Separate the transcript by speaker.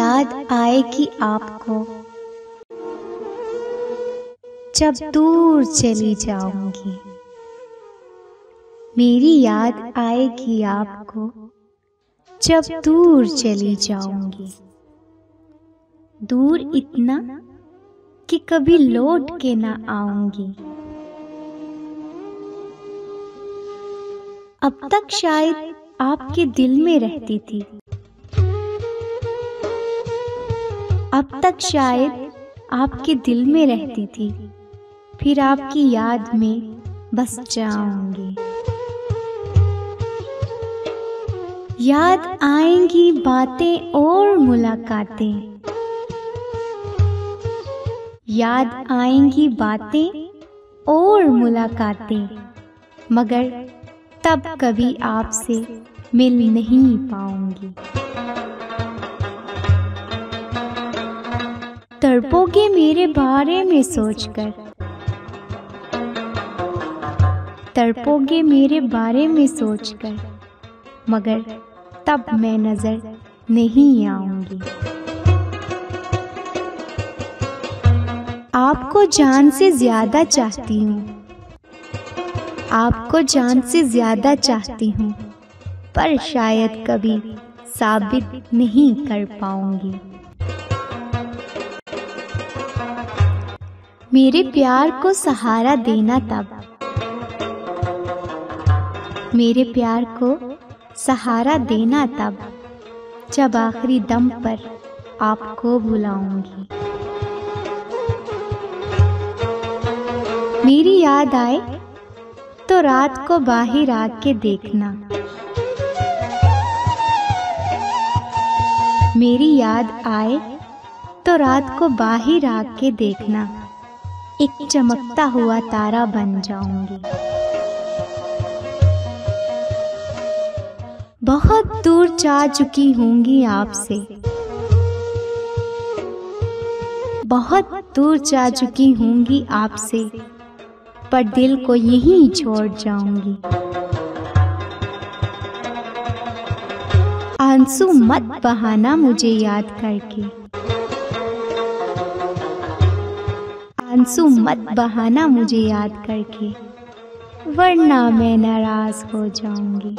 Speaker 1: याद आएगी आपको जब दूर चली जाऊंगी। मेरी याद आएगी आपको जब दूर चली जाऊंगी। दूर इतना कि कभी लौट के ना आऊंगी। अब तक शायद आपके दिल में रहती थी, अब तक शायद आपके दिल में रहती थी, फिर आपकी याद में बस जाऊंगी। याद आएंगी बातें और मुलाकातें, याद आएंगी बातें और मुलाकातें, मगर तब कभी आपसे मिल नहीं पाऊंगी। तड़पोगे मेरे बारे में सोचकर, तड़पोगे मेरे बारे में सोचकर, मगर तब मैं नजर नहीं आऊंगी। आपको जान से ज्यादा चाहती हूँ, आपको जान से ज्यादा चाहती हूँ, पर शायद कभी साबित नहीं कर पाऊंगी। मेरे प्यार को सहारा देना तब, मेरे प्यार को सहारा देना तब, जब आखिरी दम पर आपको बुलाऊंगी। मेरी याद आए तो रात को बाहर आके देखना, मेरी याद आए तो रात को बाहर आके देखना, एक चमकता हुआ तारा बन जाऊंगी। बहुत दूर जा चुकी होंगी आपसे, बहुत दूर जा चुकी होंगी आपसे, पर दिल को यहीं छोड़ जाऊंगी। आंसू मत बहाना मुझे याद करके, आंसू मत बहाना मुझे याद करके, वरना मैं नाराज हो जाऊंगी।